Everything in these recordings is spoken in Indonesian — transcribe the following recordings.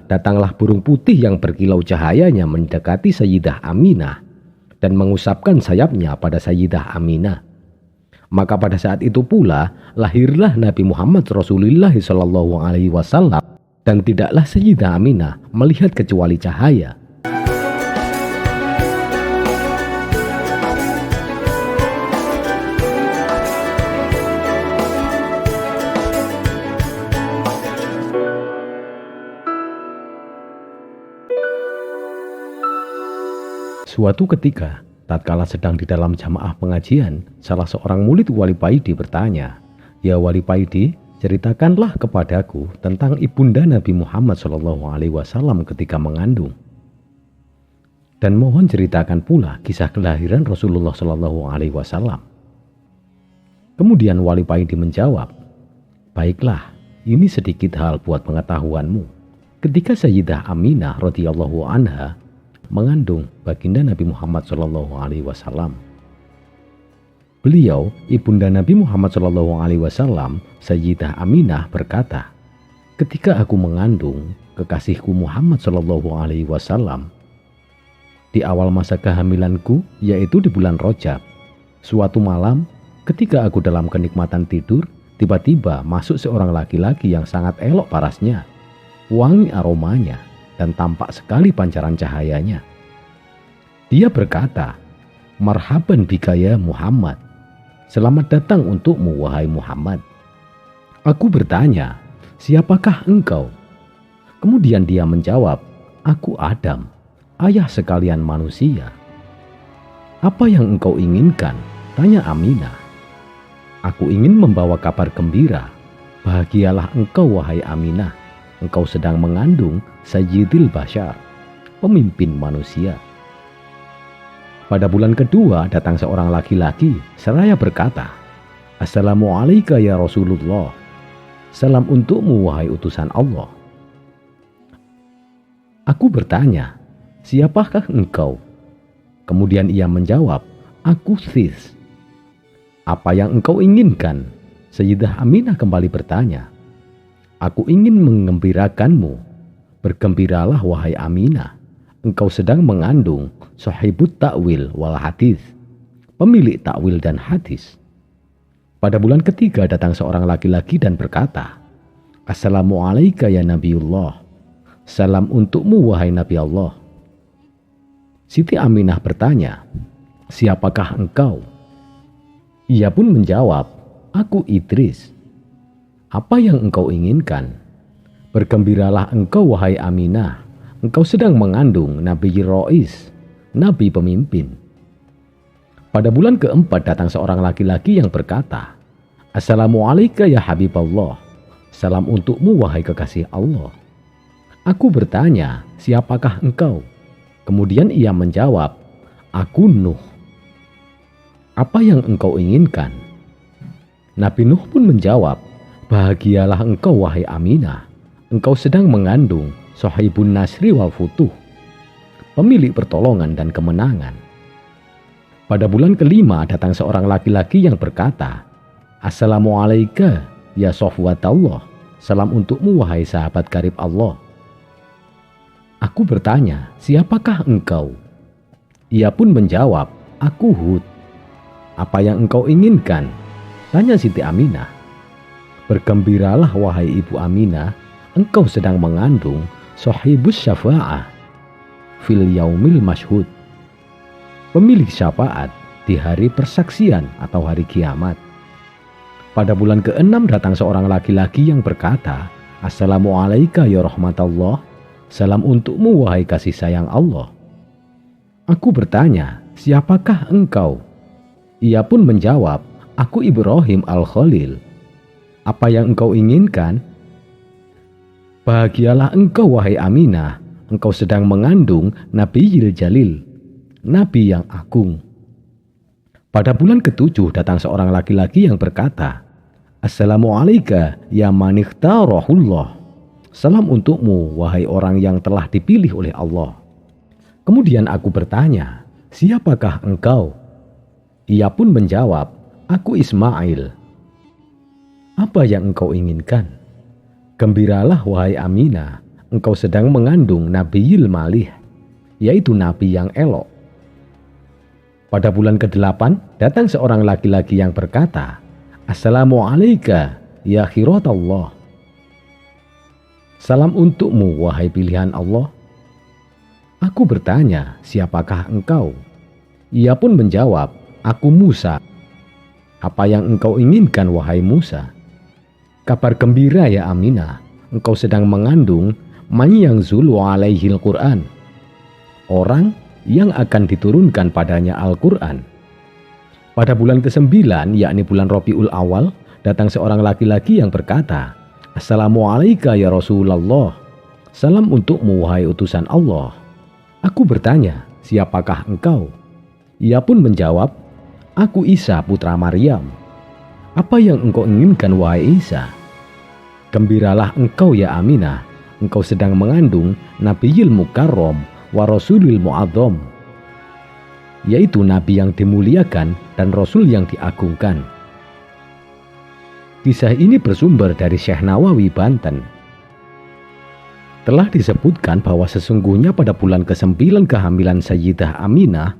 datanglah burung putih yang berkilau cahayanya mendekati Sayyidah Aminah dan mengusapkan sayapnya pada Sayyidah Aminah. Maka pada saat itu pula lahirlah Nabi Muhammad Rasulullah SAW, dan tidaklah Sayyidah Aminah melihat kecuali cahaya. Suatu ketika, tatkala sedang di dalam jamaah pengajian, salah seorang murid Wali Paidi bertanya, "Ya Wali Paidi, ceritakanlah kepadaku tentang ibunda Nabi Muhammad SAW ketika mengandung. Dan mohon ceritakan pula kisah kelahiran Rasulullah SAW." Kemudian Wali Paidi menjawab, "Baiklah, ini sedikit hal buat pengetahuanmu. Ketika Sayyidah Aminah radhiyallahu anha mengandung baginda Nabi Muhammad SAW, beliau, ibunda Nabi Muhammad SAW, Sayyidah Aminah berkata, ketika aku mengandung kekasihku Muhammad SAW, di awal masa kehamilanku, yaitu di bulan Rajab, suatu malam ketika aku dalam kenikmatan tidur, tiba-tiba masuk seorang laki-laki yang sangat elok parasnya, wangi aromanya, dan tampak sekali pancaran cahayanya. Dia berkata, 'Marhaban bika ya Muhammad, selamat datang untukmu wahai Muhammad.' Aku bertanya, 'Siapakah engkau?' Kemudian dia menjawab, 'Aku Adam, ayah sekalian manusia.' 'Apa yang engkau inginkan?' tanya Aminah. 'Aku ingin membawa kabar gembira. Bahagialah engkau wahai Aminah, engkau sedang mengandung Sayyidil Bashar, pemimpin manusia.' Pada bulan kedua datang seorang laki-laki seraya berkata, 'Assalamualaikum ya Rasulullah, salam untukmu wahai utusan Allah.' Aku bertanya, 'Siapakah engkau?' Kemudian ia menjawab, 'Aku Sis.' 'Apa yang engkau inginkan?' Sayyidah Aminah kembali bertanya. 'Aku ingin mengembirakanmu. Bergembiralah wahai Aminah, engkau sedang mengandung sahibut ta'wil wal hadis, pemilik takwil dan hadis.' Pada bulan ketiga datang seorang laki-laki dan berkata, 'Assalamualaikum ya Nabiullah, salam untukmu wahai Nabi Allah.' Siti Aminah bertanya, 'Siapakah engkau?' Ia pun menjawab, 'Aku Idris.' 'Apa yang engkau inginkan?' 'Bergembiralah engkau wahai Aminah, engkau sedang mengandung Nabi Rois, Nabi pemimpin.' Pada bulan keempat datang seorang laki-laki yang berkata, 'Assalamualaikum ya Habiballah, salam untukmu wahai kekasih Allah.' Aku bertanya, 'Siapakah engkau?' Kemudian ia menjawab, 'Aku Nuh.' 'Apa yang engkau inginkan?' Nabi Nuh pun menjawab, 'Bahagialah engkau wahai Aminah, engkau sedang mengandung Sahibun Nasri wal Futuh, pemilik pertolongan dan kemenangan.' Pada bulan kelima datang seorang laki-laki yang berkata, 'Assalamualaikum ya Sofwatallah, salam untukmu wahai sahabat karib Allah.' Aku bertanya, 'Siapakah engkau?' Ia pun menjawab, 'Aku Hud.' 'Apa yang engkau inginkan?' tanya Siti Aminah. 'Bergembiralah wahai ibu Aminah, engkau sedang mengandung sahibus syafa'ah fil yaumil masyhud, pemilik syafaat di hari persaksian atau hari kiamat.' Pada bulan ke-6 datang seorang laki-laki yang berkata, 'Assalamualaikum ya rahmatullah, salam untukmu wahai kasih sayang Allah.' Aku bertanya, 'Siapakah engkau?' Ia pun menjawab, 'Aku Ibrahim Al-Khalil.' 'Apa yang engkau inginkan?' 'Bahagialah engkau wahai Aminah, engkau sedang mengandung Nabiyil Jalil, Nabi yang agung.' Pada bulan ke-7 datang seorang laki-laki yang berkata, 'Assalamualaikum ya manikhtarahullah, salam untukmu wahai orang yang telah dipilih oleh Allah.' Kemudian aku bertanya, 'Siapakah engkau?' Ia pun menjawab, 'Aku Ismail.' 'Apa yang engkau inginkan?' 'Gembiralah wahai Aminah, engkau sedang mengandung Nabiyil Malih, yaitu nabi yang elok. Pada bulan ke-8 datang seorang laki-laki yang berkata, Assalamu alayka ya khiratullah. Salam untukmu wahai pilihan Allah. Aku bertanya, siapakah engkau? Ia pun menjawab, aku Musa. Apa yang engkau inginkan wahai Musa? Kabar gembira ya Aminah, engkau sedang mengandung man yanzulu alaihil Qur'an, orang yang akan diturunkan padanya Al-Quran. Pada bulan ke-9, yakni bulan Rabiul Awal, datang seorang laki-laki yang berkata, Assalamu alayka ya Rasulullah. Salam untukmu wahai utusan Allah. Aku bertanya, siapakah engkau? Ia pun menjawab, aku Isa putra Maryam. Apa yang engkau inginkan wahai Isa? Gembiralah engkau ya Aminah, engkau sedang mengandung Nabiyil Mukarram wa Rasulil Mu'adzam, yaitu nabi yang dimuliakan dan rasul yang diagungkan. Kisah ini bersumber dari Syekh Nawawi Banten. Telah disebutkan bahwa sesungguhnya pada bulan ke-9 kehamilan Sayyidah Aminah,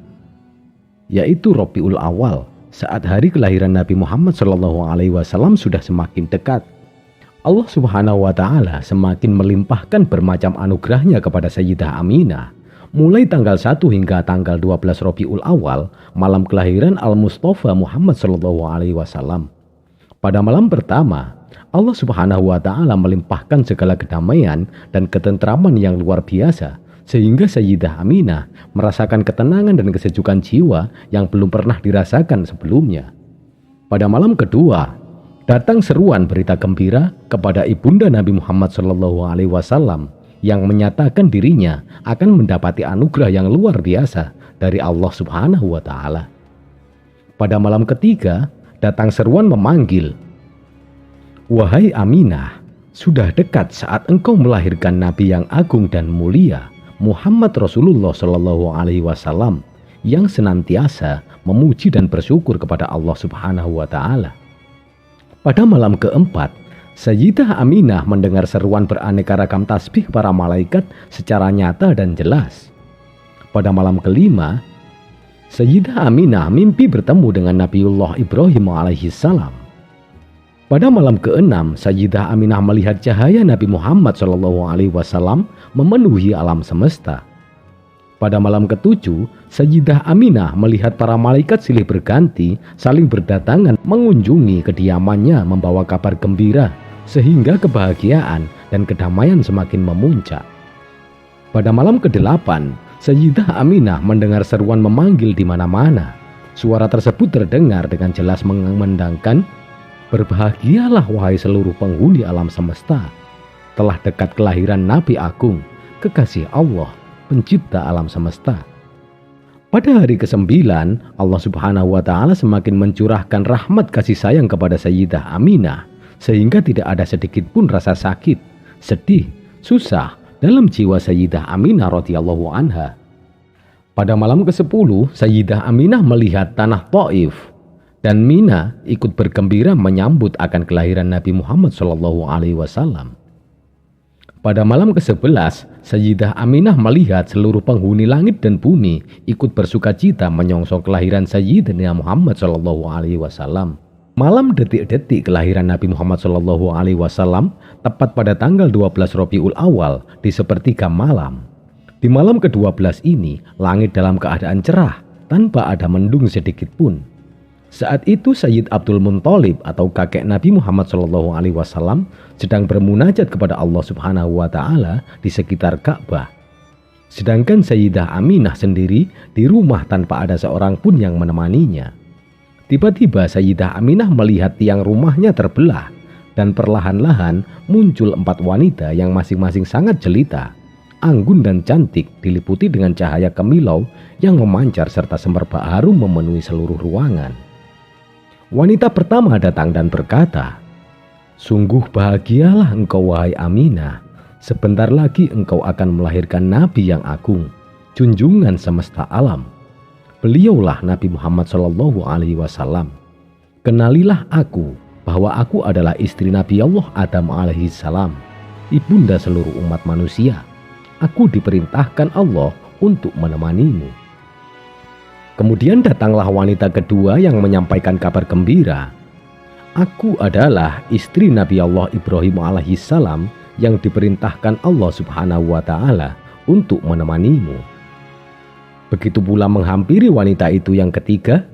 yaitu Rabiul Awal, saat hari kelahiran Nabi Muhammad SAW sudah semakin dekat, Allah Subhanahu wa Ta'ala semakin melimpahkan bermacam anugerahnya kepada Sayyidah Aminah. Mulai tanggal 1 hingga tanggal 12 Rabiul Awal, malam kelahiran Al-Mustafa Muhammad SAW. Pada malam pertama, Allah Subhanahu wa Ta'ala melimpahkan segala kedamaian dan ketentraman yang luar biasa, sehingga Sayyidah Aminah merasakan ketenangan dan kesejukan jiwa yang belum pernah dirasakan sebelumnya. Pada malam kedua, datang seruan berita gembira kepada ibunda Nabi Muhammad SAW yang menyatakan dirinya akan mendapati anugerah yang luar biasa dari Allah Subhanahu wa Ta'ala. Pada malam ketiga, datang seruan memanggil, wahai Aminah, sudah dekat saat engkau melahirkan Nabi yang agung dan mulia, Muhammad Rasulullah SAW, yang senantiasa memuji dan bersyukur kepada Allah Subhanahu wa Ta'ala. Pada malam keempat, Sayyidah Aminah mendengar seruan beraneka ragam tasbih para malaikat secara nyata dan jelas. Pada malam kelima, Sayyidah Aminah mimpi bertemu dengan Nabiullah Ibrahim alaihissalam. Pada malam keenam, Sayyidah Aminah melihat cahaya Nabi Muhammad SAW memenuhi alam semesta. Pada malam ketujuh, Sayyidah Aminah melihat para malaikat silih berganti saling berdatangan mengunjungi kediamannya membawa kabar gembira, sehingga kebahagiaan dan kedamaian semakin memuncak. Pada malam ke-8, Sayyidah Aminah mendengar seruan memanggil di mana-mana. Suara tersebut terdengar dengan jelas mengumandangkan, berbahagialah wahai seluruh penghuni alam semesta, telah dekat kelahiran Nabi Agung, kekasih Allah, pencipta alam semesta. Pada hari ke-9, Allah Subhanahu wa Ta'ala semakin mencurahkan rahmat kasih sayang kepada Sayyidah Aminah, sehingga tidak ada sedikit pun rasa sakit, sedih, susah dalam jiwa Sayyidah Aminah radhiyallahu anha. Pada malam ke-10, Sayyidah Aminah melihat tanah Thaif dan Mina ikut bergembira menyambut akan kelahiran Nabi Muhammad SAW. Pada malam ke-11, Sayyidah Aminah melihat seluruh penghuni langit dan bumi ikut bersukacita menyongsong kelahiran Sayyidina Muhammad SAW. Malam detik-detik kelahiran Nabi Muhammad SAW tepat pada tanggal 12 Rabiul Awal di sepertiga malam. Di malam ke-12 ini, langit dalam keadaan cerah tanpa ada mendung sedikit pun. Saat itu Sayyid Abdul Muthalib atau kakek Nabi Muhammad SAW sedang bermunajat kepada Allah Subhanahu wa Ta'ala di sekitar Ka'bah. Sedangkan Sayyidah Aminah sendiri di rumah tanpa ada seorang pun yang menemaninya. Tiba-tiba Sayyidah Aminah melihat tiang rumahnya terbelah dan perlahan-lahan muncul 4 wanita yang masing-masing sangat jelita, anggun dan cantik, diliputi dengan cahaya kemilau yang memancar serta semerbak harum memenuhi seluruh ruangan. Wanita pertama datang dan berkata, sungguh bahagialah engkau wahai Aminah, sebentar lagi engkau akan melahirkan Nabi yang agung, junjungan semesta alam. Beliaulah Nabi Muhammad SAW. Kenalilah aku bahwa aku adalah istri Nabi Allah Adam alaihissalam. ibunda seluruh umat manusia, aku diperintahkan Allah untuk menemanimu." Kemudian datanglah wanita kedua yang menyampaikan kabar gembira. "Aku adalah istri Nabi Allah Ibrahim alaihissalam yang diperintahkan Allah Subhanahu wa Ta'ala untuk menemanimu." Begitu pula menghampiri wanita itu yang ketiga,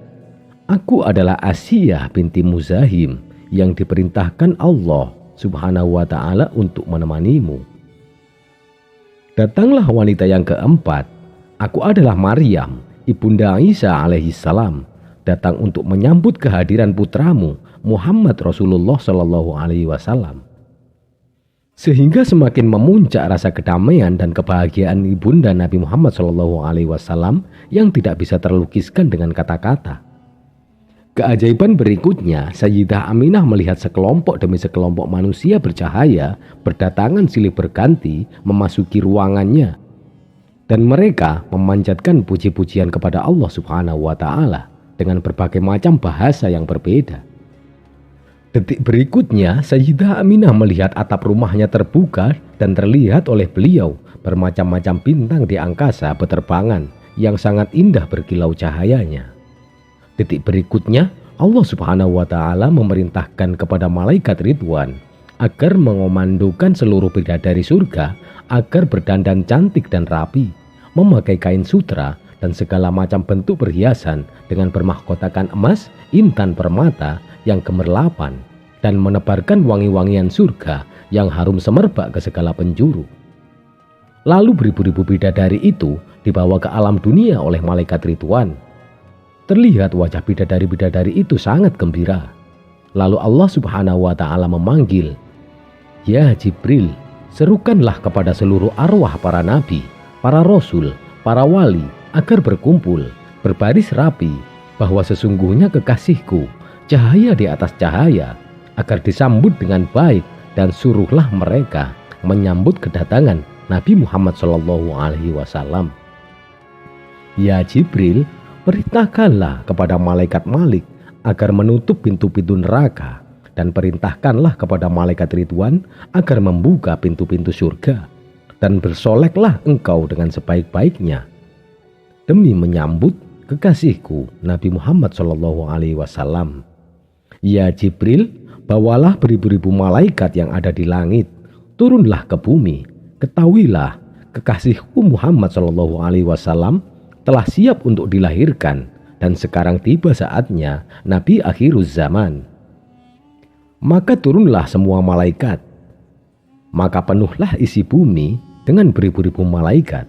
"Aku adalah Asiyah binti Muzahim yang diperintahkan Allah Subhanahu wa Ta'ala untuk menemanimu." Datanglah wanita yang keempat, "Aku adalah Maryam, ibunda Isa alaihissalam, datang untuk menyambut kehadiran putramu Muhammad Rasulullah Shallallahu alaihi wasallam." Sehingga semakin memuncak rasa kedamaian dan kebahagiaan ibunda Nabi Muhammad Shallallahu alaihi wasallam yang tidak bisa terlukiskan dengan kata-kata. Keajaiban berikutnya, Sayyidah Aminah melihat sekelompok demi sekelompok manusia bercahaya berdatangan silih berganti memasuki ruangannya, dan mereka memanjatkan puji-pujian kepada Allah Subhanahu wa Ta'ala dengan berbagai macam bahasa yang berbeda. Detik berikutnya, Sayyidah Aminah melihat atap rumahnya terbuka dan terlihat oleh beliau bermacam-macam bintang di angkasa beterbangan yang sangat indah berkilau cahayanya. Detik berikutnya, Allah Subhanahu wa Ta'ala memerintahkan kepada malaikat Ridwan agar mengomandokan seluruh bidadari surga agar berdandan cantik dan rapi, memakai kain sutra dan segala macam bentuk perhiasan dengan bermahkotakan emas, intan, permata yang gemerlapan, dan menebarkan wangi-wangian surga yang harum semerbak ke segala penjuru. Lalu beribu-ribu bidadari itu dibawa ke alam dunia oleh malaikat Ridwan. Terlihat wajah bidadari-bidadari itu sangat gembira. Lalu Allah Subhanahu wa Ta'ala memanggil, "Ya Jibril, serukanlah kepada seluruh arwah para nabi, para rasul, para wali agar berkumpul, berbaris rapi, bahwa sesungguhnya kekasihku, cahaya di atas cahaya, agar disambut dengan baik, dan suruhlah mereka menyambut kedatangan Nabi Muhammad Shallallahu alaihi wasallam." "Ya Jibril, perintahkanlah kepada malaikat Malik agar menutup pintu-pintu neraka, dan perintahkanlah kepada malaikat Ridwan agar membuka pintu-pintu surga, dan bersoleklah engkau dengan sebaik-baiknya demi menyambut kekasihku Nabi Muhammad Shallallahu alaihi wasallam." "Ya Jibril, bawalah beribu-ribu malaikat yang ada di langit, turunlah ke bumi, ketahuilah kekasihku Muhammad Shallallahu alaihi wasallam telah siap untuk dilahirkan, dan sekarang tiba saatnya Nabi akhiruz zaman." Maka turunlah semua malaikat, maka penuhlah isi bumi dengan beribu-ribu malaikat.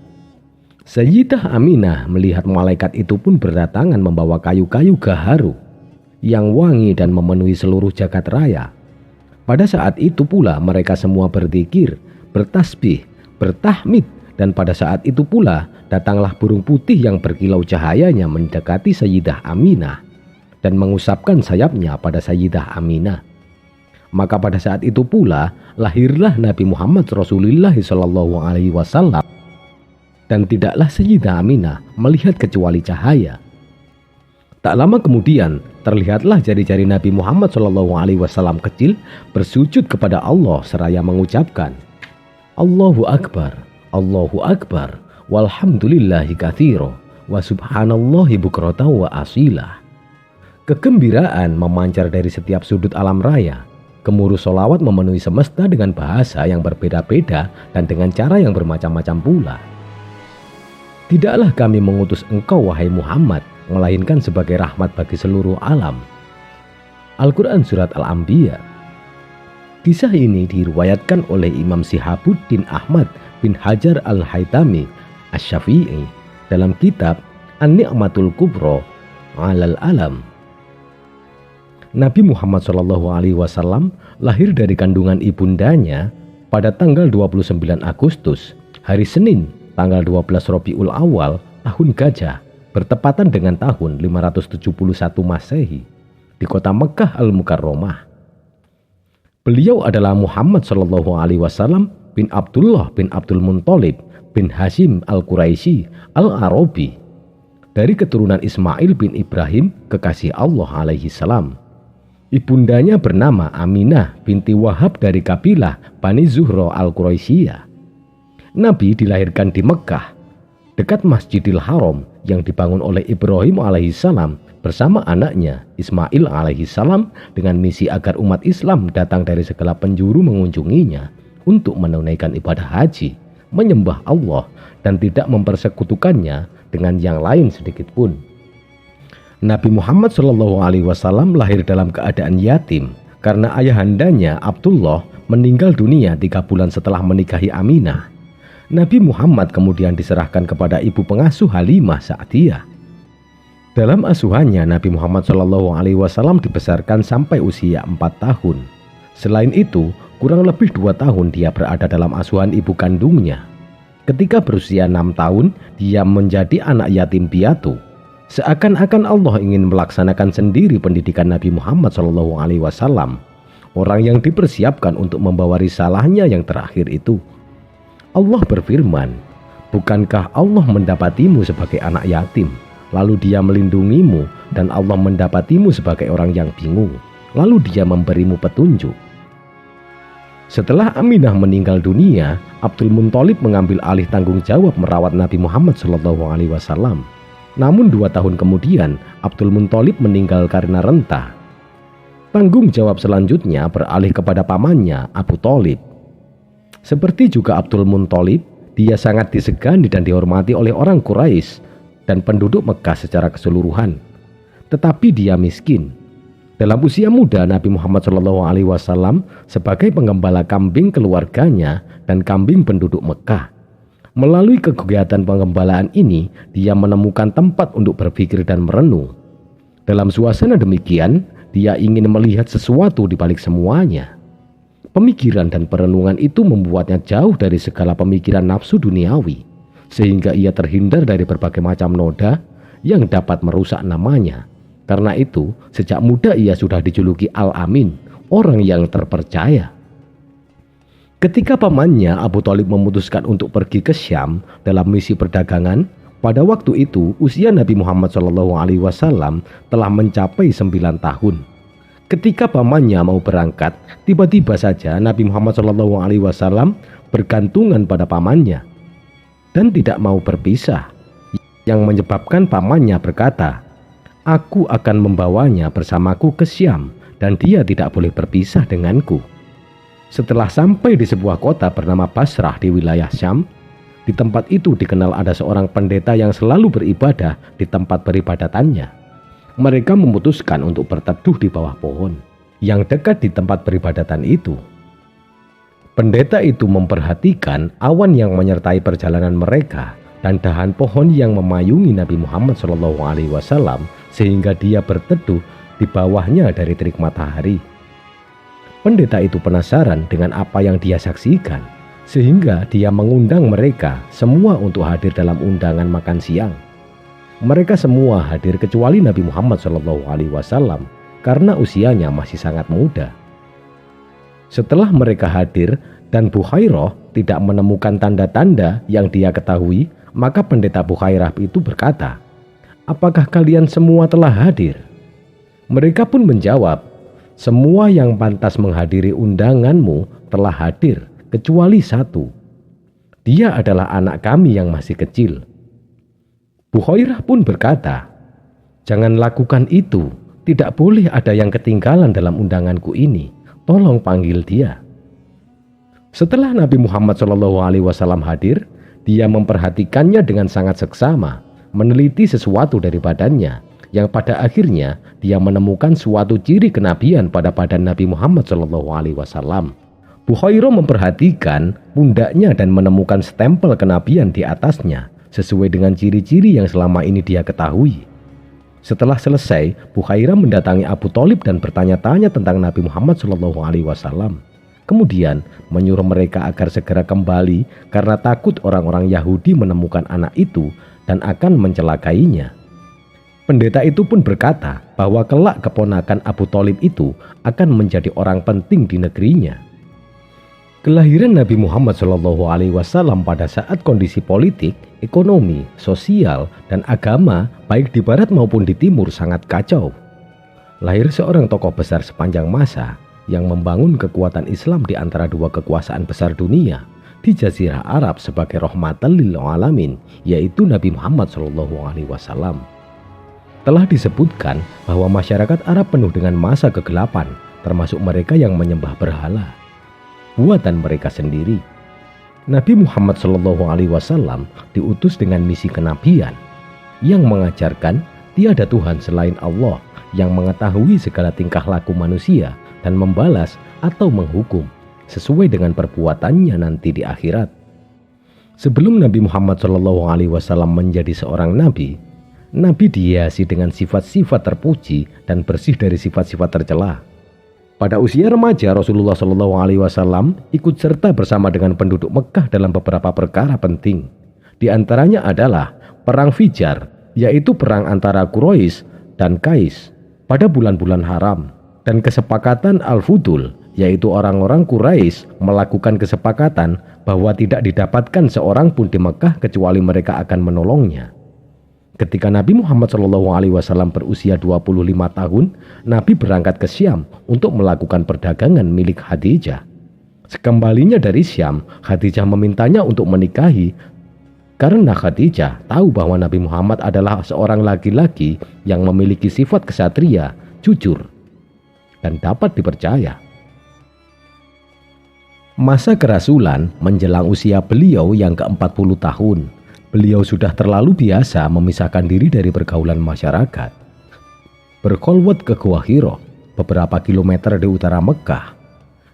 Sayyidah Aminah melihat malaikat itu pun berdatangan membawa kayu-kayu gaharu yang wangi dan memenuhi seluruh jagat raya. Pada saat itu pula mereka semua berzikir, bertasbih, bertahmid, dan pada saat itu pula datanglah burung putih yang berkilau cahayanya mendekati Sayyidah Aminah dan mengusapkan sayapnya pada Sayyidah Aminah. Maka pada saat itu pula lahirlah Nabi Muhammad Rasulullah Shallallahu alaihi wasallam, dan tidaklah Sayyidah Aminah melihat kecuali cahaya. Tak lama kemudian terlihatlah jari-jari Nabi Muhammad Shallallahu alaihi wasallam kecil bersujud kepada Allah seraya mengucapkan, "Allahu Akbar, Allahu Akbar, walhamdulillahi katsira, wa subhanallahi bukratan wa asilah." Kegembiraan memancar dari setiap sudut alam raya. Gemuruh solawat memenuhi semesta dengan bahasa yang berbeda-beda dan dengan cara yang bermacam-macam pula. "Tidaklah kami mengutus engkau wahai Muhammad, melainkan sebagai rahmat bagi seluruh alam." Al-Quran Surat Al-Anbiya. Kisah ini diriwayatkan oleh Imam Sihabuddin Ahmad bin Hajar Al-Haytami Asy-Syafi'i dalam kitab An-Ni'matul Kubra 'alal Alam. Nabi Muhammad SAW lahir dari kandungan ibundanya pada tanggal 29 Agustus, hari Senin, tanggal 12 Rabiul Awal, tahun Gajah, bertepatan dengan tahun 571 Masehi, di kota Mekkah Al-Mukarramah. Beliau adalah Muhammad SAW bin Abdullah bin Abdul Muthalib bin Hashim Al-Quraisy Al-Arabi, dari keturunan Ismail bin Ibrahim kekasih Allah alaihi salam. Ibundanya bernama Aminah binti Wahab dari kabilah Bani Zuhro al-Quraisyiyah. Nabi dilahirkan di Mekkah, dekat Masjidil Haram yang dibangun oleh Ibrahim alaihissalam bersama anaknya Ismail alaihissalam dengan misi agar umat Islam datang dari segala penjuru mengunjunginya untuk menunaikan ibadah haji, menyembah Allah dan tidak mempersekutukannya dengan yang lain sedikit pun. Nabi Muhammad SAW lahir dalam keadaan yatim karena ayahandanya Abdullah meninggal dunia 3 bulan setelah menikahi Aminah. Nabi Muhammad kemudian diserahkan kepada ibu pengasuh Halimah Sa'diyah. Dalam asuhannya Nabi Muhammad SAW dibesarkan sampai usia 4 tahun. Selain itu, kurang lebih 2 tahun dia berada dalam asuhan ibu kandungnya. Ketika berusia 6 tahun, dia menjadi anak yatim piatu. Seakan-akan Allah ingin melaksanakan sendiri pendidikan Nabi Muhammad SAW, orang yang dipersiapkan untuk membawa risalahnya yang terakhir itu. Allah berfirman, "Bukankah Allah mendapatimu sebagai anak yatim, lalu dia melindungimu, dan Allah mendapatimu sebagai orang yang bingung, lalu dia memberimu petunjuk." Setelah Aminah meninggal dunia, Abdul Muthalib mengambil alih tanggung jawab merawat Nabi Muhammad SAW. Namun 2 tahun kemudian, Abdul Muthalib meninggal karena renta. Tanggung jawab selanjutnya beralih kepada pamannya, Abu Thalib. Seperti juga Abdul Muthalib, dia sangat disegani dan dihormati oleh orang Quraisy dan penduduk Mekah secara keseluruhan. Tetapi dia miskin. Dalam usia muda, Nabi Muhammad SAW sebagai penggembala kambing keluarganya dan kambing penduduk Mekah. Melalui kegiatan penggembalaan ini, dia menemukan tempat untuk berpikir dan merenung. Dalam suasana demikian, dia ingin melihat sesuatu di balik semuanya. Pemikiran dan perenungan itu membuatnya jauh dari segala pemikiran nafsu duniawi, sehingga ia terhindar dari berbagai macam noda yang dapat merusak namanya. Karena itu, sejak muda ia sudah dijuluki Al-Amin, orang yang terpercaya. Ketika pamannya Abu Thalib memutuskan untuk pergi ke Syam dalam misi perdagangan, pada waktu itu usia Nabi Muhammad SAW telah mencapai 9 tahun. Ketika pamannya mau berangkat, tiba-tiba saja Nabi Muhammad SAW bergantungan pada pamannya dan tidak mau berpisah, yang menyebabkan pamannya berkata, "Aku akan membawanya bersamaku ke Syam dan dia tidak boleh berpisah denganku." Setelah sampai di sebuah kota bernama Basrah di wilayah Syam, di tempat itu dikenal ada seorang pendeta yang selalu beribadah di tempat peribadatannya. Mereka memutuskan untuk berteduh di bawah pohon yang dekat di tempat peribadatan itu. Pendeta itu memperhatikan awan yang menyertai perjalanan mereka dan dahan pohon yang memayungi Nabi Muhammad SAW sehingga dia berteduh di bawahnya dari terik matahari. Pendeta itu penasaran dengan apa yang dia saksikan, sehingga dia mengundang mereka semua untuk hadir dalam undangan makan siang. Mereka semua hadir kecuali Nabi Muhammad SAW karena usianya masih sangat muda. Setelah mereka hadir dan Bukhairah tidak menemukan tanda-tanda yang dia ketahui, maka pendeta Bukhairah itu berkata, "Apakah kalian semua telah hadir?" Mereka pun menjawab, "Semua yang pantas menghadiri undanganmu telah hadir, kecuali satu. Dia adalah anak kami yang masih kecil." Bukhairah pun berkata, "Jangan lakukan itu, tidak boleh ada yang ketinggalan dalam undanganku ini. Tolong panggil dia." Setelah Nabi Muhammad SAW hadir, dia memperhatikannya dengan sangat seksama, meneliti sesuatu dari badannya, yang pada akhirnya dia menemukan suatu ciri kenabian pada badan Nabi Muhammad SAW. Bukhairah memperhatikan pundaknya dan menemukan stempel kenabian di atasnya sesuai dengan ciri-ciri yang selama ini dia ketahui. Setelah selesai, Bukhairah mendatangi Abu Thalib dan bertanya-tanya tentang Nabi Muhammad SAW. Kemudian menyuruh mereka agar segera kembali karena takut orang-orang Yahudi menemukan anak itu dan akan mencelakainya. Pendeta itu pun berkata bahwa kelak keponakan Abu Thalib itu akan menjadi orang penting di negerinya. Kelahiran Nabi Muhammad SAW pada saat kondisi politik, ekonomi, sosial, dan agama baik di barat maupun di timur sangat kacau. Lahir seorang tokoh besar sepanjang masa yang membangun kekuatan Islam di antara dua kekuasaan besar dunia di Jazirah Arab sebagai rahmatan lil alamin, yaitu Nabi Muhammad SAW. Telah disebutkan bahwa masyarakat Arab penuh dengan masa kegelapan, termasuk mereka yang menyembah berhala buatan mereka sendiri. Nabi Muhammad SAW diutus dengan misi kenabian yang mengajarkan tiada Tuhan selain Allah yang mengetahui segala tingkah laku manusia dan membalas atau menghukum sesuai dengan perbuatannya nanti di akhirat. Sebelum Nabi Muhammad SAW menjadi seorang nabi, Nabi dihiasi dengan sifat-sifat terpuji dan bersih dari sifat-sifat tercela. Pada usia remaja, Rasulullah SAW ikut serta bersama dengan penduduk Mekah dalam beberapa perkara penting. Di antaranya adalah Perang Fijar, yaitu perang antara Quraisy dan Qais pada bulan-bulan haram, dan kesepakatan Al-Fudul, yaitu orang-orang Quraisy melakukan kesepakatan bahwa tidak didapatkan seorang pun di Mekah kecuali mereka akan menolongnya. Ketika Nabi Muhammad SAW berusia 25 tahun, Nabi berangkat ke Syam untuk melakukan perdagangan milik Khadijah. Sekembalinya dari Syam, Khadijah memintanya untuk menikahi karena Khadijah tahu bahwa Nabi Muhammad adalah seorang laki-laki yang memiliki sifat ksatria, jujur, dan dapat dipercaya. Masa kerasulan menjelang usia beliau yang ke-40 tahun. Beliau sudah terlalu biasa memisahkan diri dari pergaulan masyarakat. Berkholwat ke Gua Hiro, beberapa kilometer di utara Mekah.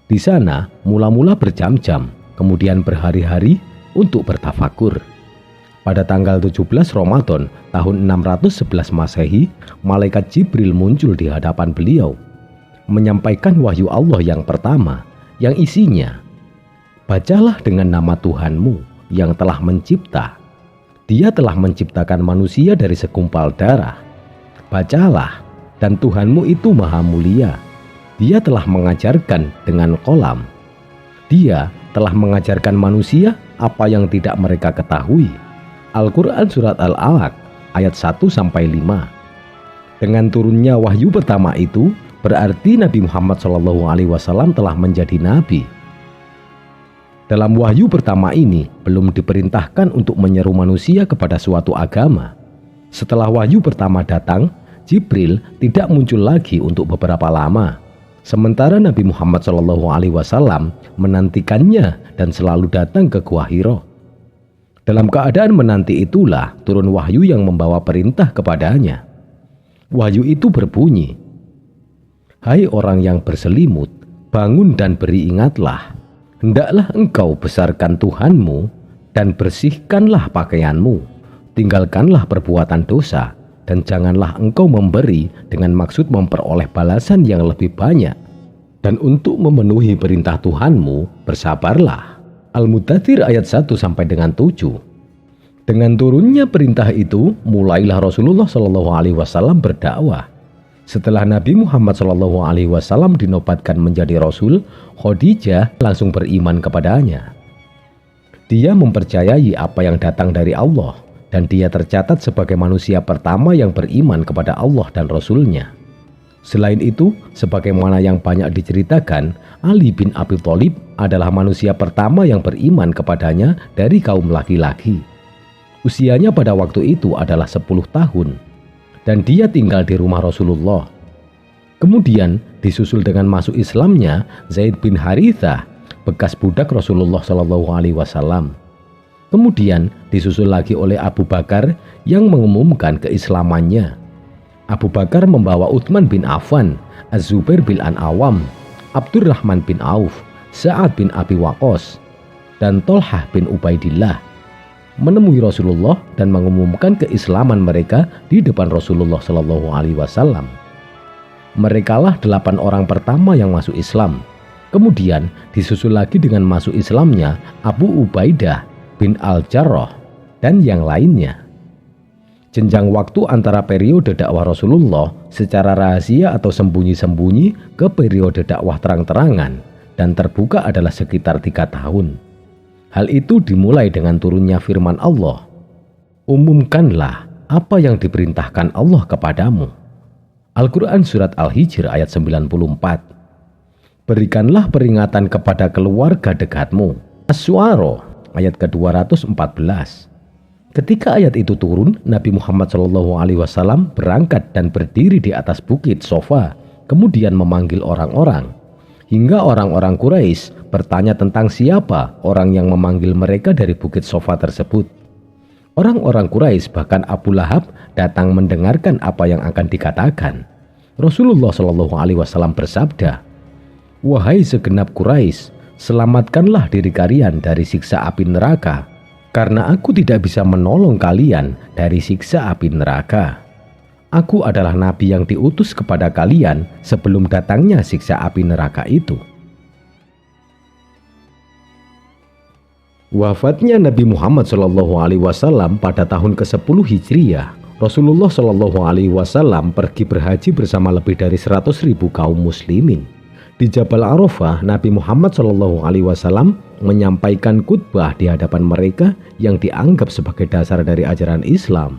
Di sana mula-mula berjam-jam, kemudian berhari-hari untuk bertafakur. Pada tanggal 17 Ramadan tahun 611 Masehi, malaikat Jibril muncul di hadapan beliau, menyampaikan wahyu Allah yang pertama, yang isinya, "Bacalah dengan nama Tuhanmu yang telah mencipta. Dia telah menciptakan manusia dari segumpal darah. Bacalah, dan Tuhanmu itu maha mulia. Dia telah mengajarkan dengan kolam. Dia telah mengajarkan manusia apa yang tidak mereka ketahui." Al-Quran Surat Al-Alaq ayat 1-5. Dengan turunnya wahyu pertama itu, berarti Nabi Muhammad SAW telah menjadi nabi. Dalam wahyu pertama ini belum diperintahkan untuk menyeru manusia kepada suatu agama. Setelah wahyu pertama datang, Jibril tidak muncul lagi untuk beberapa lama. Sementara Nabi Muhammad SAW menantikannya dan selalu datang ke Gua Hiro. Dalam keadaan menanti itulah turun wahyu yang membawa perintah kepadanya. Wahyu itu berbunyi, "Hai orang yang berselimut, bangun dan beri ingatlah. Hendaklah engkau besarkan Tuhanmu dan bersihkanlah pakaianmu. Tinggalkanlah perbuatan dosa dan janganlah engkau memberi dengan maksud memperoleh balasan yang lebih banyak. Dan untuk memenuhi perintah Tuhanmu, bersabarlah." Al-Mudaththir ayat 1-7. Dengan turunnya perintah itu, mulailah Rasulullah SAW berdakwah. Setelah Nabi Muhammad SAW dinobatkan menjadi Rasul, Khadijah langsung beriman kepadanya. Dia mempercayai apa yang datang dari Allah, dan dia tercatat sebagai manusia pertama yang beriman kepada Allah dan Rasul-Nya. Selain itu, sebagaimana yang banyak diceritakan, Ali bin Abi Thalib adalah manusia pertama yang beriman kepadanya dari kaum laki-laki. Usianya pada waktu itu adalah 10 tahun. Dan dia tinggal di rumah Rasulullah. Kemudian disusul dengan masuk Islamnya Zaid bin Harithah, bekas budak Rasulullah SAW. Kemudian disusul lagi oleh Abu Bakar yang mengumumkan keislamannya. Abu Bakar membawa Utsman bin Affan, Az-Zubair bin Al-Awwam, Abdurrahman bin Auf, Sa'ad bin Abi Waqqas, dan Tolhah bin Ubaidillah menemui Rasulullah dan mengumumkan keislaman mereka di depan Rasulullah SAW. Merekalah 8 orang pertama yang masuk Islam. Kemudian disusul lagi dengan masuk Islamnya Abu Ubaidah bin Al-Jarrah dan yang lainnya. Jenjang waktu antara periode dakwah Rasulullah secara rahasia atau sembunyi-sembunyi ke periode dakwah terang-terangan dan terbuka adalah sekitar 3 tahun. Hal itu dimulai dengan turunnya firman Allah, "Umumkanlah apa yang diperintahkan Allah kepadamu." Al-Quran Surat Al-Hijr ayat 94. Berikanlah peringatan kepada keluarga dekatmu. As-Syu'ara ayat ke-214. Ketika ayat itu turun, Nabi Muhammad SAW berangkat dan berdiri di atas bukit Sofa, kemudian memanggil orang-orang. Hingga orang-orang Quraisy bertanya tentang siapa orang yang memanggil mereka dari bukit Sofa tersebut. Orang-orang Quraisy, bahkan Abu Lahab, datang mendengarkan apa yang akan dikatakan. Rasulullah SAW bersabda, "Wahai segenap Quraisy, selamatkanlah diri kalian dari siksa api neraka, karena aku tidak bisa menolong kalian dari siksa api neraka. Aku adalah nabi yang diutus kepada kalian sebelum datangnya siksa api neraka itu." Wafatnya Nabi Muhammad SAW pada tahun ke-10 Hijriah. Rasulullah SAW pergi berhaji bersama lebih dari 100.000 kaum muslimin. Di Jabal Arafah, Nabi Muhammad SAW menyampaikan khutbah di hadapan mereka yang dianggap sebagai dasar dari ajaran Islam.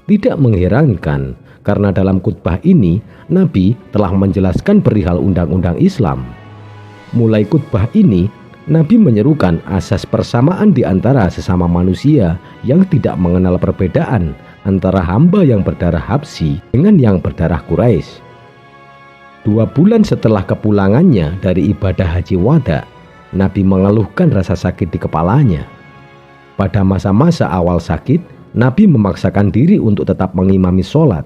Tidak mengherankan karena dalam khutbah ini Nabi telah menjelaskan perihal undang-undang Islam. Mulai khutbah ini, Nabi menyerukan asas persamaan di antara sesama manusia yang tidak mengenal perbedaan antara hamba yang berdarah Habsyi dengan yang berdarah Quraisy. 2 bulan setelah kepulangannya dari ibadah haji wada, Nabi mengeluhkan rasa sakit di kepalanya. Pada masa-masa awal sakit, Nabi memaksakan diri untuk tetap mengimami sholat.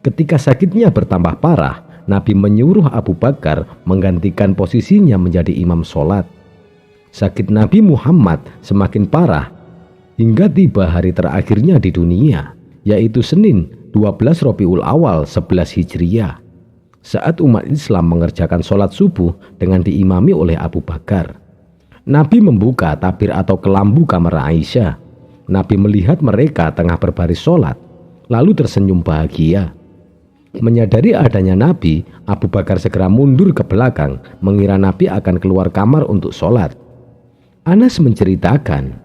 Ketika sakitnya bertambah parah, Nabi menyuruh Abu Bakar menggantikan posisinya menjadi imam sholat. Sakit Nabi Muhammad semakin parah hingga tiba hari terakhirnya di dunia, yaitu Senin 12 Rabiul Awal 11 Hijriah, saat umat Islam mengerjakan sholat subuh dengan diimami oleh Abu Bakar. Nabi membuka tabir atau kelambu kamar Aisyah. Nabi melihat mereka tengah berbaris sholat, lalu tersenyum bahagia. Menyadari adanya Nabi, Abu Bakar segera mundur ke belakang, mengira Nabi akan keluar kamar untuk sholat. Anas menceritakan,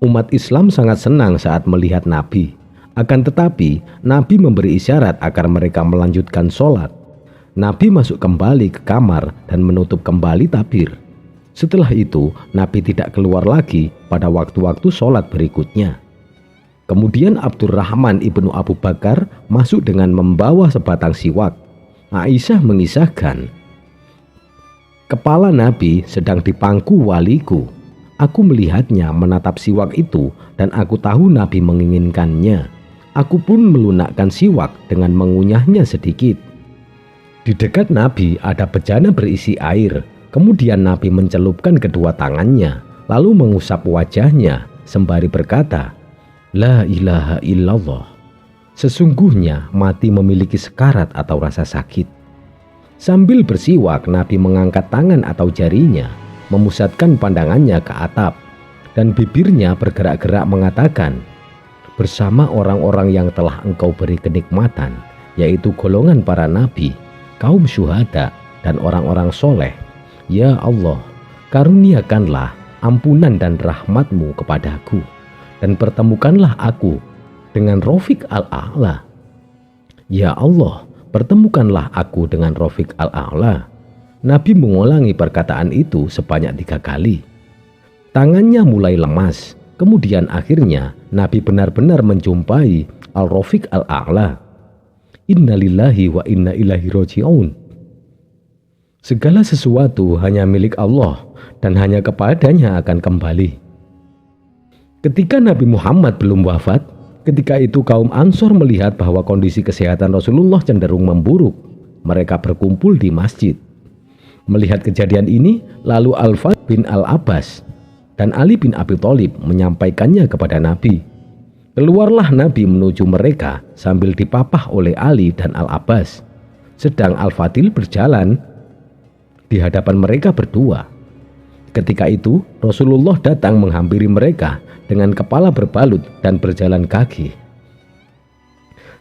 umat Islam sangat senang saat melihat Nabi. Akan tetapi, Nabi memberi isyarat agar mereka melanjutkan sholat. Nabi masuk kembali ke kamar dan menutup kembali tabir. Setelah itu, Nabi tidak keluar lagi pada waktu-waktu sholat berikutnya. Kemudian Abdurrahman ibnu Abu Bakar masuk dengan membawa sebatang siwak. Aisyah mengisahkan, "Kepala Nabi sedang dipangku waliku. Aku melihatnya menatap siwak itu dan aku tahu Nabi menginginkannya. Aku pun melunakkan siwak dengan mengunyahnya sedikit." Di dekat Nabi ada bejana berisi air. Kemudian Nabi mencelupkan kedua tangannya, lalu mengusap wajahnya sembari berkata, "La ilaha illallah." Sesungguhnya mati memiliki sekarat atau rasa sakit. Sambil bersiwak, Nabi mengangkat tangan atau jarinya, memusatkan pandangannya ke atap, dan bibirnya bergerak-gerak mengatakan, "Bersama orang-orang yang telah Engkau beri kenikmatan, yaitu golongan para nabi, kaum syuhada, dan orang-orang soleh, ya Allah, karuniakanlah ampunan dan rahmat-Mu kepadaku, dan pertemukanlah aku dengan Rafiq al-A'la. Ya Allah, pertemukanlah aku dengan Rafiq al-A'la." Nabi mengulangi perkataan itu sebanyak 3 kali. Tangannya mulai lemas. Kemudian akhirnya Nabi benar-benar menjumpai Al-Rafiq al-A'la. Innalillahi wa inna ilaihi raji'un. Segala sesuatu hanya milik Allah dan hanya kepadanya akan kembali. Ketika Nabi Muhammad belum wafat, ketika itu kaum Ansor melihat bahwa kondisi kesehatan Rasulullah cenderung memburuk. Mereka berkumpul di masjid. Melihat kejadian ini, lalu Al-Fadl bin Al-Abbas dan Ali bin Abi Thalib menyampaikannya kepada Nabi. Keluarlah Nabi menuju mereka sambil dipapah oleh Ali dan Al-Abbas, sedang Al-Fadl berjalan di hadapan mereka berdua. Ketika itu Rasulullah datang menghampiri mereka dengan kepala berbalut dan berjalan kaki.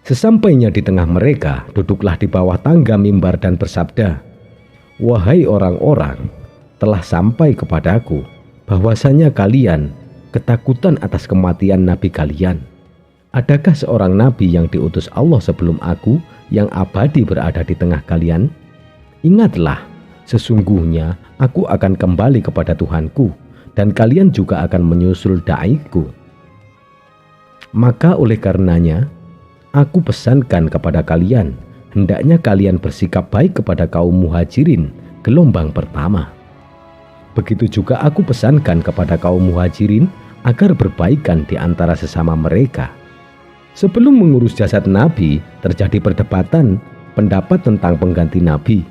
Sesampainya di tengah mereka, duduklah di bawah tangga mimbar dan bersabda, "Wahai orang-orang, telah sampai kepadaku bahwasanya kalian ketakutan atas kematian Nabi kalian. Adakah seorang nabi yang diutus Allah sebelum aku yang abadi berada di tengah kalian? Ingatlah, sesungguhnya aku akan kembali kepada Tuhanku, dan kalian juga akan menyusul da'iku. Maka oleh karenanya, aku pesankan kepada kalian, hendaknya kalian bersikap baik kepada kaum muhajirin gelombang pertama. Begitu juga aku pesankan kepada kaum muhajirin agar berbaikan di antara sesama mereka. Sebelum mengurus jasad Nabi, terjadi perdebatan pendapat tentang pengganti Nabi.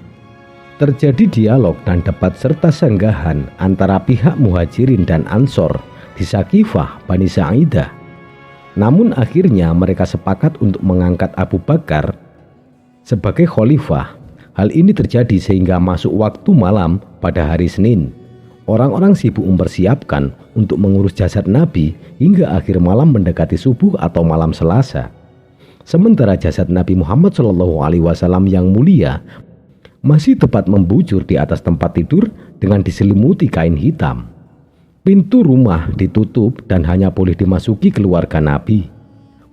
Terjadi dialog dan debat serta sanggahan antara pihak muhajirin dan ansor di Saqifah Bani Sa'idah. Namun akhirnya mereka sepakat untuk mengangkat Abu Bakar sebagai khalifah. Hal ini terjadi sehingga masuk waktu malam pada hari Senin. Orang-orang sibuk mempersiapkan untuk mengurus jasad Nabi hingga akhir malam mendekati subuh atau malam Selasa. Sementara jasad Nabi Muhammad SAW yang mulia masih tepat membujur di atas tempat tidur dengan diselimuti kain hitam. Pintu rumah ditutup dan hanya boleh dimasuki keluarga Nabi.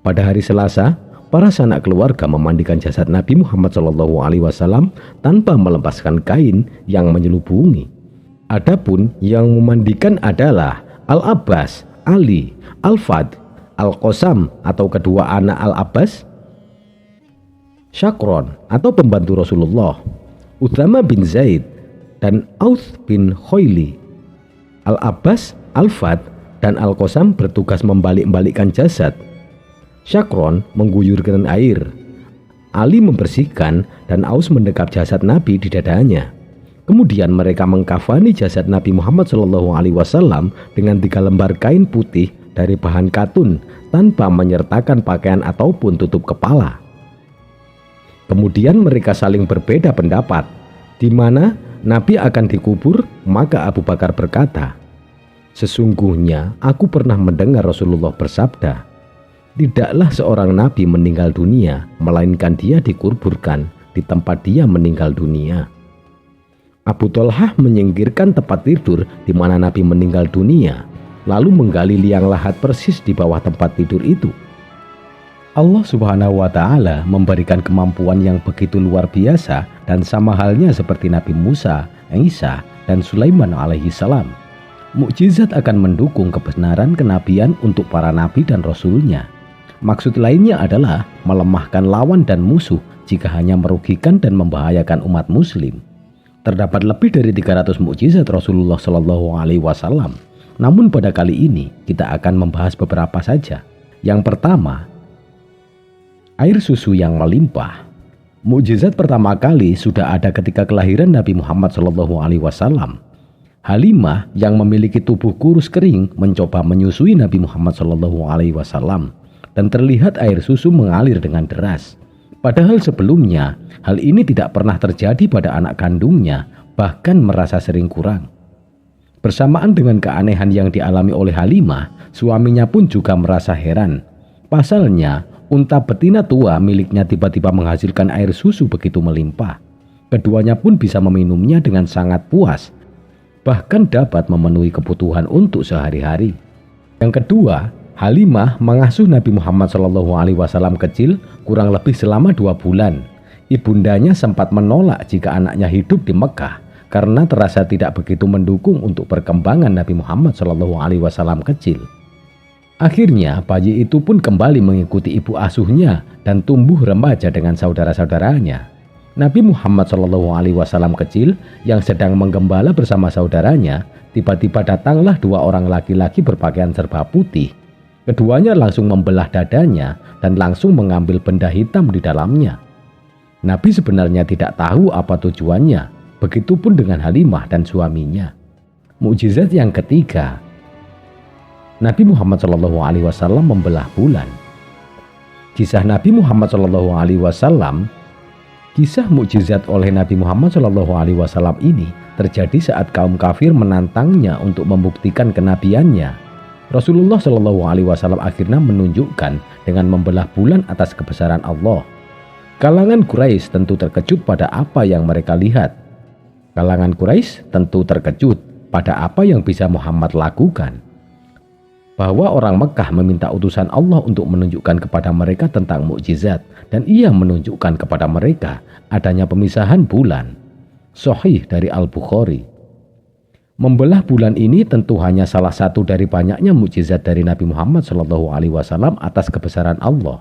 Pada hari Selasa, para sanak keluarga memandikan jasad Nabi Muhammad SAW tanpa melepaskan kain yang menyelubungi. Adapun yang memandikan adalah Al-Abbas, Ali, Al-Fad, Al-Qasam atau kedua anak Al-Abbas, Syakron atau pembantu Rasulullah, Utsama bin Zaid, dan Aus bin Khoili. Al-Abbas, Al-Fad, dan Al-Qasam bertugas membalik-balikkan jasad. Syakron mengguyurkan air, Ali membersihkan, dan Aus mendekap jasad Nabi di dadanya. Kemudian mereka mengkafani jasad Nabi Muhammad SAW dengan 3 lembar kain putih dari bahan katun tanpa menyertakan pakaian ataupun tutup kepala. Kemudian mereka saling berbeda pendapat di mana Nabi akan dikubur. Maka Abu Bakar berkata, "Sesungguhnya aku pernah mendengar Rasulullah bersabda, tidaklah seorang Nabi meninggal dunia melainkan dia dikuburkan di tempat dia meninggal dunia." Abu Thalhah menyingkirkan tempat tidur di mana Nabi meninggal dunia, lalu menggali liang lahat persis di bawah tempat tidur itu. Allah Subhanahu wa Ta'ala memberikan kemampuan yang begitu luar biasa, dan sama halnya seperti Nabi Musa, Isa, dan Sulaiman alaihi salam. Mukjizat akan mendukung kebenaran kenabian untuk para nabi dan rasulnya. Maksud lainnya adalah melemahkan lawan dan musuh jika hanya merugikan dan membahayakan umat muslim. Terdapat lebih dari 300 mukjizat Rasulullah Shallallahu Alaihi Wasallam. Namun pada kali ini kita akan membahas beberapa saja. Yang pertama, air susu yang melimpah. Mukjizat pertama kali sudah ada ketika kelahiran Nabi Muhammad Shallallahu Alaihi Wasallam. Halimah yang memiliki tubuh kurus kering mencoba menyusui Nabi Muhammad Shallallahu Alaihi Wasallam, dan terlihat air susu mengalir dengan deras. Padahal sebelumnya hal ini tidak pernah terjadi pada anak kandungnya, bahkan merasa sering kurang. Bersamaan dengan keanehan yang dialami oleh Halimah, suaminya pun juga merasa heran. Pasalnya, unta betina tua miliknya tiba-tiba menghasilkan air susu begitu melimpah. Keduanya pun bisa meminumnya dengan sangat puas, bahkan dapat memenuhi kebutuhan untuk sehari-hari. Yang kedua, Halimah mengasuh Nabi Muhammad SAW kecil kurang lebih selama 2 bulan. Ibundanya sempat menolak jika anaknya hidup di Mekah karena terasa tidak begitu mendukung untuk perkembangan Nabi Muhammad SAW kecil. Akhirnya bayi itu pun kembali mengikuti ibu asuhnya dan tumbuh remaja dengan saudara-saudaranya. Nabi Muhammad SAW kecil yang sedang menggembala bersama saudaranya, tiba-tiba datanglah 2 orang laki-laki berpakaian serba putih. Keduanya langsung membelah dadanya dan langsung mengambil benda hitam di dalamnya. Nabi sebenarnya tidak tahu apa tujuannya, begitupun dengan Halimah dan suaminya. Mukjizat yang ketiga, Nabi Muhammad SAW membelah bulan. Kisah Nabi Muhammad SAW, kisah mukjizat oleh Nabi Muhammad SAW ini terjadi saat kaum kafir menantangnya untuk membuktikan kenabiannya. Rasulullah SAW akhirnya menunjukkan dengan membelah bulan atas kebesaran Allah. Kalangan Quraisy tentu terkejut pada apa yang mereka lihat. Kalangan Quraisy tentu terkejut pada apa yang bisa Muhammad lakukan. bahwa orang Mekah meminta utusan Allah untuk menunjukkan kepada mereka tentang mukjizat, dan ia menunjukkan kepada mereka adanya pemisahan bulan. Sahih dari Al-Bukhari. Membelah bulan ini tentu hanya salah satu dari banyaknya mukjizat dari Nabi Muhammad SAW atas kebesaran Allah.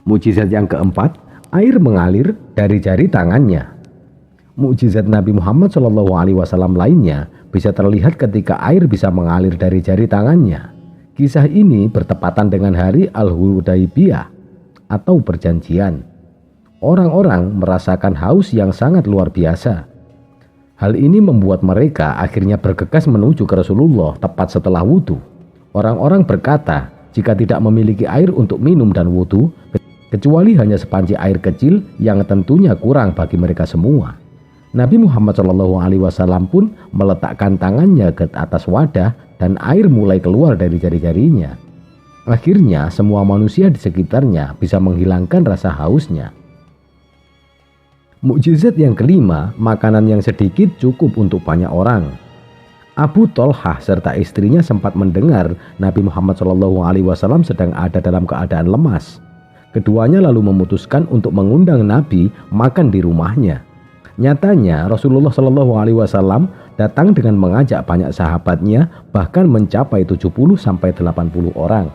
Mukjizat yang keempat, air mengalir dari jari tangannya. Mukjizat Nabi Muhammad SAW lainnya bisa terlihat ketika air bisa mengalir dari jari tangannya. Kisah ini bertepatan dengan hari Al-Hudaybiyah atau perjanjian. Orang-orang merasakan haus yang sangat luar biasa. Hal ini membuat mereka akhirnya bergegas menuju ke Rasulullah tepat setelah wudhu. Orang-orang berkata, jika tidak memiliki air untuk minum dan wudhu, kecuali hanya sepanci air kecil yang tentunya kurang bagi mereka semua. Nabi Muhammad SAW pun meletakkan tangannya ke atas wadah dan air mulai keluar dari jari-jarinya. Akhirnya semua manusia di sekitarnya bisa menghilangkan rasa hausnya. Mukjizat yang kelima, makanan yang sedikit cukup untuk banyak orang. Abu Tolhah serta istrinya sempat mendengar Nabi Muhammad SAW sedang ada dalam keadaan lemas. Keduanya lalu memutuskan untuk mengundang Nabi makan di rumahnya. Nyatanya Rasulullah SAW datang dengan mengajak banyak sahabatnya, bahkan mencapai 70-80 orang.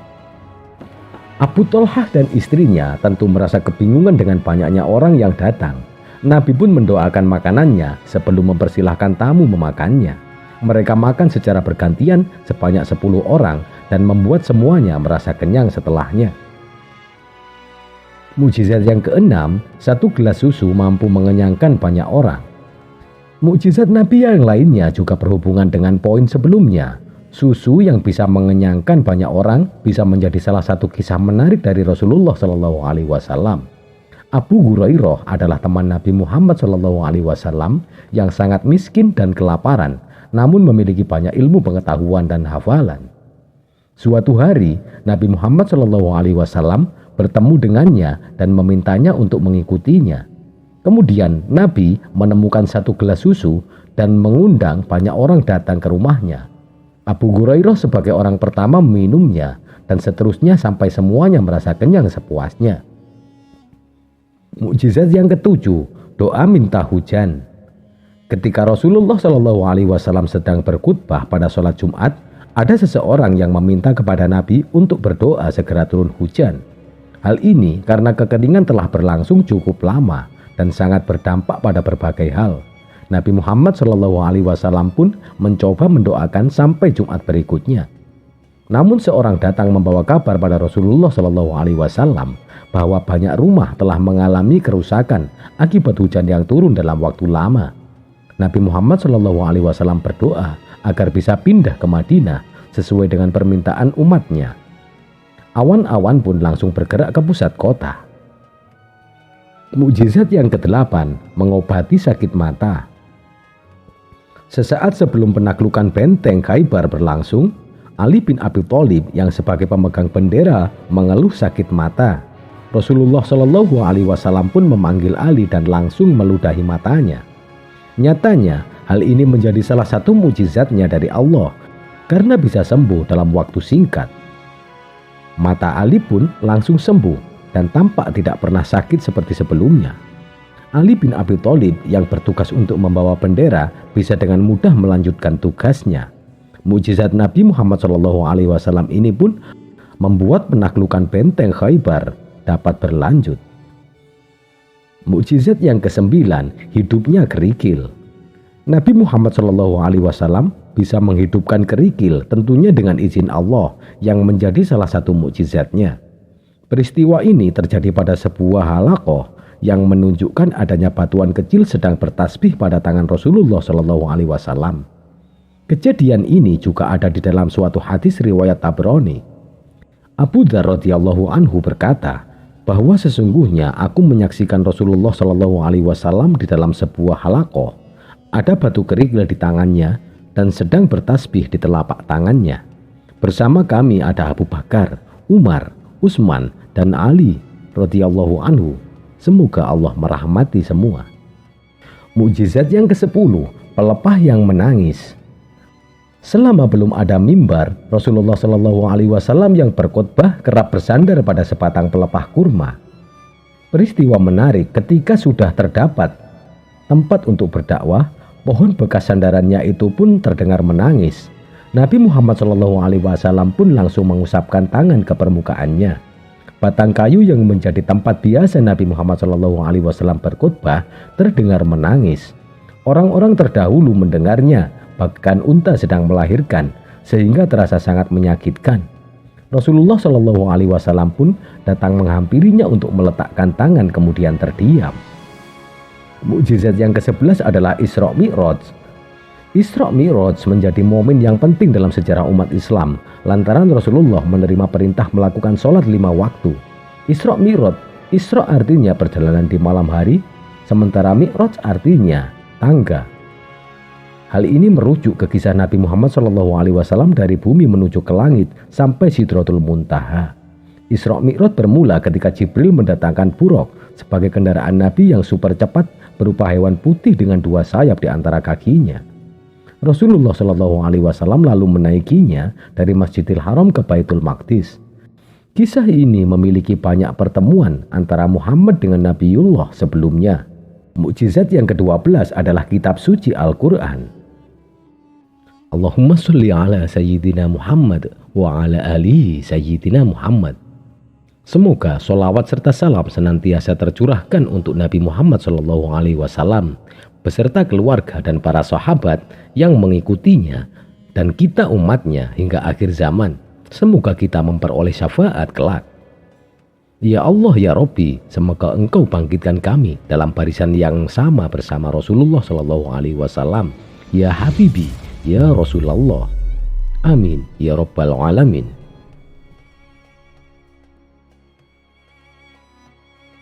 Abu Tolhah dan istrinya tentu merasa kebingungan dengan banyaknya orang yang datang. Nabi pun mendoakan makanannya sebelum mempersilahkan tamu memakannya. Mereka makan secara bergantian sebanyak 10 orang dan membuat semuanya merasa kenyang setelahnya. Mukjizat yang keenam, 1 gelas susu mampu mengenyangkan banyak orang. Mukjizat Nabi yang lainnya juga berhubungan dengan poin sebelumnya. Susu yang bisa mengenyangkan banyak orang bisa menjadi salah satu kisah menarik dari Rasulullah SAW. Abu Hurairah adalah teman Nabi Muhammad SAW yang sangat miskin dan kelaparan, namun memiliki banyak ilmu pengetahuan dan hafalan. Suatu hari, Nabi Muhammad SAW bertemu dengannya dan memintanya untuk mengikutinya. Kemudian Nabi menemukan 1 gelas susu dan mengundang banyak orang datang ke rumahnya. Abu Hurairah sebagai orang pertama meminumnya dan seterusnya sampai semuanya merasa kenyang sepuasnya. Mukjizat yang ketujuh, doa minta hujan. Ketika Rasulullah SAW sedang berkhutbah pada sholat Jumat, ada seseorang yang meminta kepada Nabi untuk berdoa segera turun hujan. Hal ini karena kekeringan telah berlangsung cukup lama dan sangat berdampak pada berbagai hal. Nabi Muhammad SAW pun mencoba mendoakan sampai Jumat berikutnya. Namun seorang datang membawa kabar pada Rasulullah SAW bahwa banyak rumah telah mengalami kerusakan akibat hujan yang turun dalam waktu lama. Nabi Muhammad SAW berdoa agar bisa pindah ke Madinah sesuai dengan permintaan umatnya. Awan-awan pun langsung bergerak ke pusat kota. Mukjizat yang kedelapan, mengobati sakit mata. Sesaat sebelum penaklukan benteng Khaybar berlangsung, Ali bin Abi Thalib yang sebagai pemegang bendera mengeluh sakit mata. Rasulullah SAW pun memanggil Ali dan langsung meludahi matanya. Nyatanya hal ini menjadi salah satu mukjizatnya dari Allah karena bisa sembuh dalam waktu singkat. Mata Ali pun langsung sembuh dan tampak tidak pernah sakit seperti sebelumnya. Ali bin Abi Thalib yang bertugas untuk membawa bendera bisa dengan mudah melanjutkan tugasnya. Mukjizat Nabi Muhammad SAW ini pun membuat penaklukan benteng Khaybar dapat berlanjut. Mukjizat yang ke-9, hidupnya kerikil. Nabi Muhammad SAW bisa menghidupkan kerikil tentunya dengan izin Allah yang menjadi salah satu mukjizatnya. Peristiwa ini terjadi pada sebuah halaqah yang menunjukkan adanya batuan kecil sedang bertasbih pada tangan Rasulullah SAW. Kejadian ini juga ada di dalam suatu hadis riwayat Tabrani. Abu Dzar radhiyallahu anhu berkata bahwa sesungguhnya aku menyaksikan Rasulullah SAW di dalam sebuah halaqah. Ada batu kerikil di tangannya dan sedang bertasbih di telapak tangannya. Bersama kami ada Abu Bakar, Umar, Utsman, dan Ali radhiyallahu anhu. Semoga Allah merahmati semua. Mukjizat yang ke-10, pelepah yang menangis. Selama belum ada mimbar, Rasulullah Shallallahu Alaihi Wasallam yang berkhutbah kerap bersandar pada sebatang pelepah kurma. Peristiwa menarik ketika sudah terdapat tempat untuk berdakwah, pohon bekas sandarannya itu pun terdengar menangis. Nabi Muhammad Shallallahu Alaihi Wasallam pun langsung mengusapkan tangan ke permukaannya. Batang kayu yang menjadi tempat biasa Nabi Muhammad Shallallahu Alaihi Wasallam berkhutbah terdengar menangis. Orang-orang terdahulu mendengarnya, bahkan unta sedang melahirkan, sehingga terasa sangat menyakitkan. Rasulullah Shallallahu Alaihi Wasallam pun datang menghampirinya untuk meletakkan tangan kemudian terdiam. Mukjizat yang ke-11 adalah Isra Mi'raj. Isra Mi'raj menjadi momen yang penting dalam sejarah umat Islam lantaran Rasulullah menerima perintah melakukan sholat 5 waktu. Isra Mi'raj, Isra artinya perjalanan di malam hari, sementara Mi'raj artinya tangga. Hal ini merujuk ke kisah Nabi Muhammad SAW dari bumi menuju ke langit sampai Sidratul Muntaha. Isra Mi'raj bermula ketika Jibril mendatangkan buraq sebagai kendaraan Nabi yang super cepat berupa hewan putih dengan 2 sayap di antara kakinya. Rasulullah SAW lalu menaikinya dari Masjidil Haram ke Baitul Maqdis. Kisah ini memiliki banyak pertemuan antara Muhammad dengan Nabiullah sebelumnya. Mukjizat yang ke-12 adalah kitab suci Al-Quran. Allahumma sholli ala Sayyidina Muhammad wa ala alihi Sayyidina Muhammad. Semoga sholawat serta salam senantiasa tercurahkan untuk Nabi Muhammad SAW beserta keluarga dan para sahabat yang mengikutinya dan kita umatnya hingga akhir zaman. Semoga kita memperoleh syafaat kelak. Ya Allah ya Robbi, semoga Engkau bangkitkan kami dalam barisan yang sama bersama Rasulullah SAW. Ya Habibi, ya Rasulullah. Amin ya Rabbal Alamin.